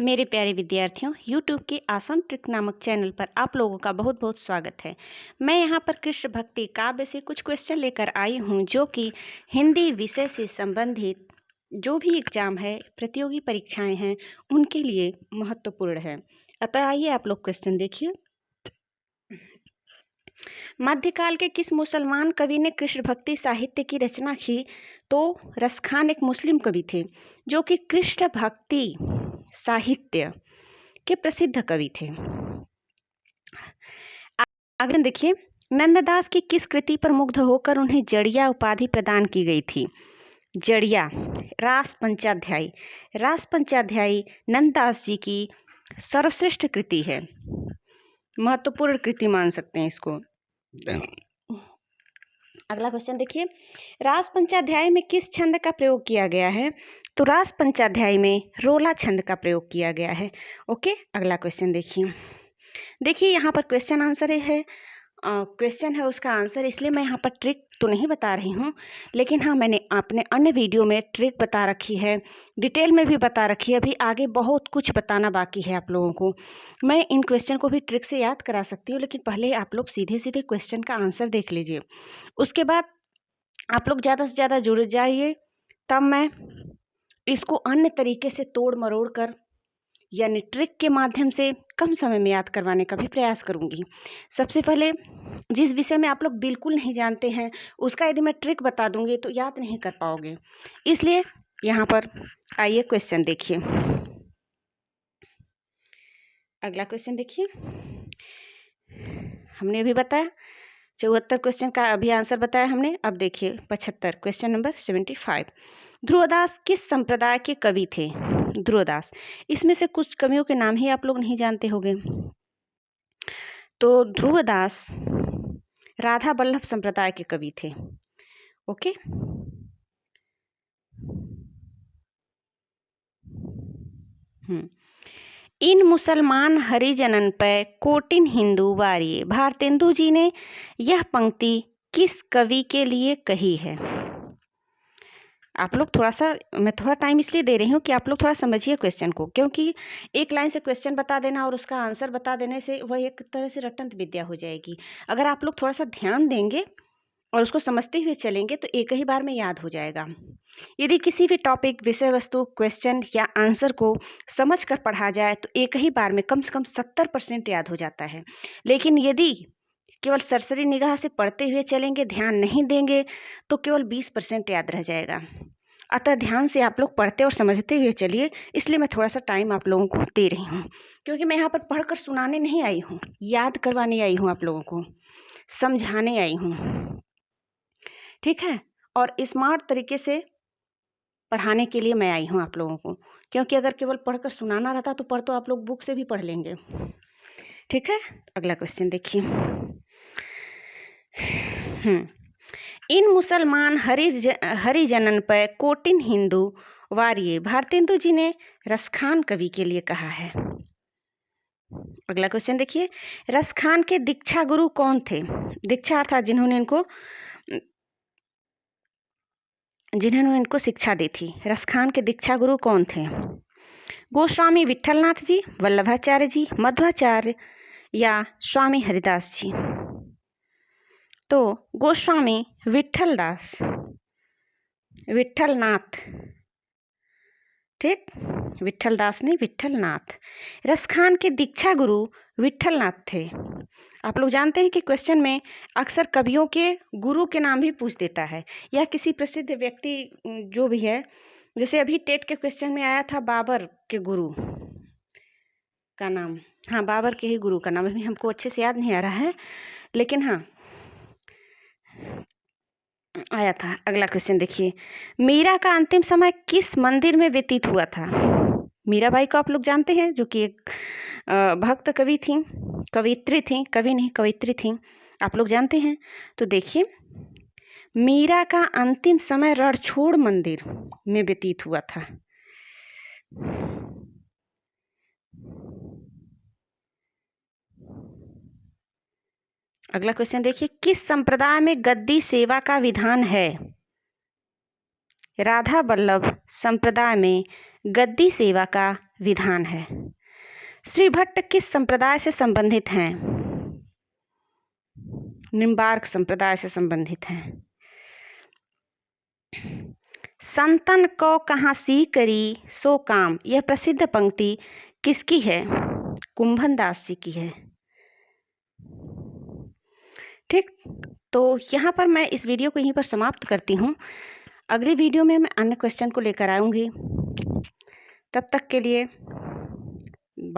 मेरे प्यारे विद्यार्थियों, YouTube के आसान ट्रिक नामक चैनल पर आप लोगों का बहुत बहुत स्वागत है। मैं यहाँ पर कृष्ण भक्ति काव्य से कुछ क्वेश्चन लेकर आई हूँ जो कि हिंदी विषय से संबंधित जो भी एग्जाम है, प्रतियोगी परीक्षाएं हैं, उनके लिए महत्वपूर्ण है। अतः आइए आप लोग क्वेश्चन देखिए। मध्यकाल के किस मुसलमान कवि ने कृष्ण भक्ति साहित्य की रचना की? तो रसखान एक मुस्लिम कवि थे जो कि कृष्ण भक्ति साहित्य के प्रसिद्ध कवि थे। आगे देखिए, नंददास की किस कृति पर मुग्ध होकर उन्हें जड़िया उपाधि प्रदान की गई थी? जड़िया रास पंचाध्यायी। रास पंचाध्यायी नंददास जी की सर्वश्रेष्ठ कृति है, महत्वपूर्ण कृति मान सकते हैं इसको। अगला क्वेश्चन देखिए, रास पंचाध्याय में किस छंद का प्रयोग किया गया है? तो रास पंचाध्याय में रोला छंद का प्रयोग किया गया है। ओके, अगला क्वेश्चन देखिए यहाँ पर क्वेश्चन आंसर है, क्वेश्चन है उसका आंसर, इसलिए मैं यहाँ पर ट्रिक तो नहीं बता रही हूँ, लेकिन हाँ मैंने अपने अन्य वीडियो में ट्रिक बता रखी है, डिटेल में भी बता रखी है। अभी आगे बहुत कुछ बताना बाकी है आप लोगों को। मैं इन क्वेश्चन को भी ट्रिक से याद करा सकती हूँ, लेकिन पहले आप लोग सीधे सीधे क्वेश्चन का आंसर देख लीजिए, उसके बाद आप लोग ज़्यादा से ज़्यादा जुड़ जाइए, तब मैं इसको अन्य तरीके से तोड़ मरोड़ कर यानी ट्रिक के माध्यम से कम समय में याद करवाने का भी प्रयास करूंगी। सबसे पहले जिस विषय में आप लोग बिल्कुल नहीं जानते हैं उसका यदि मैं ट्रिक बता दूंगी तो याद नहीं कर पाओगे, इसलिए यहाँ पर आइए क्वेश्चन देखिए। अगला क्वेश्चन देखिए, हमने अभी बताया 74 क्वेश्चन का अभी आंसर बताया हमने। अब देखिए 75, क्वेश्चन नंबर 75। ध्रुवदास किस संप्रदाय के कवि थे? ध्रुवदास, इसमें से कुछ कवियों के नाम ही आप लोग नहीं जानते होंगे। तो ध्रुवदास राधा वल्लभ संप्रदाय के कवि थे। ओके, इन मुसलमान हरिजनन पे कोटिन हिंदू वारिये, भारतेंदु जी ने यह पंक्ति किस कवि के लिए कही है? आप लोग थोड़ा सा, मैं थोड़ा टाइम इसलिए दे रही हूँ कि आप लोग थोड़ा समझिए क्वेश्चन को, क्योंकि एक लाइन से क्वेश्चन बता देना और उसका आंसर बता देने से वह एक तरह से रटंत विद्या हो जाएगी। अगर आप लोग थोड़ा सा ध्यान देंगे और उसको समझते हुए चलेंगे तो एक ही बार में याद हो जाएगा। यदि किसी भी टॉपिक, विषय वस्तु, क्वेश्चन या आंसर को समझ कर पढ़ा जाए तो एक ही बार में कम से कम 70% याद हो जाता है। लेकिन यदि केवल सरसरी निगाह से पढ़ते हुए चलेंगे, ध्यान नहीं देंगे, तो केवल 20% याद रह जाएगा। अतः ध्यान से आप लोग पढ़ते और समझते हुए चलिए, इसलिए मैं थोड़ा सा टाइम आप लोगों को दे रही हूँ, क्योंकि मैं यहाँ पर पढ़कर सुनाने नहीं आई हूँ, याद करवाने आई हूँ, आप लोगों को समझाने आई हूँ, ठीक है। और स्मार्ट तरीके से पढ़ाने के लिए मैं आई हूँ आप लोगों को, क्योंकि अगर केवल पढ़कर सुनाना रहता तो तो आप लोग बुक से भी पढ़ लेंगे, ठीक है। अगला क्वेश्चन देखिए, इन मुसलमान हरिजनन पर कोटिन हिंदू वारिये, भारतेंदु जी ने रसखान कवि के लिए कहा है। अगला क्वेश्चन देखिए, रसखान के दीक्षा गुरु कौन थे? दीक्षा अर्थात जिन्होंने इनको शिक्षा दी थी। रसखान के दीक्षा गुरु कौन थे? गोस्वामी विठलनाथ जी, वल्लभाचार्य जी, मध्वाचार्य या स्वामी हरिदास जी? तो गोस्वामी विठलनाथ, ठीक, विठलदास नहीं, विठलनाथ। रसखान के दीक्षा गुरु विठलनाथ थे। आप लोग जानते हैं कि क्वेश्चन में अक्सर कवियों के गुरु के नाम भी पूछ देता है, या किसी प्रसिद्ध व्यक्ति जो भी है, जैसे अभी टेट के क्वेश्चन में आया था बाबर के गुरु का नाम। हाँ, बाबर के ही गुरु का नाम, अभी हमको अच्छे से याद नहीं आ रहा है, लेकिन हाँ आया था। अगला क्वेश्चन देखिए, मीरा का अंतिम समय किस मंदिर में व्यतीत हुआ था? मीराबाई को आप लोग जानते हैं, जो कि एक भक्त कवि थी, कवित्री थी, कवि नहीं कवित्री थी, आप लोग जानते हैं। तो देखिए, मीरा का अंतिम समय रणछोड़ मंदिर में व्यतीत हुआ था। अगला क्वेश्चन देखिए, किस संप्रदाय में गद्दी सेवा का विधान है? राधा वल्लभ संप्रदाय में गद्दी सेवा का विधान है। श्री भट्ट किस संप्रदाय से संबंधित हैं? निम्बार्क संप्रदाय से संबंधित हैं। संतन को कहाँ सी करी सो काम, यह प्रसिद्ध पंक्ति किसकी है? कुंभन दास जी की है। ठीक, तो यहाँ पर मैं इस वीडियो को यहीं पर समाप्त करती हूँ। अगली वीडियो में मैं अन्य क्वेश्चन को लेकर आऊँगी। तब तक के लिए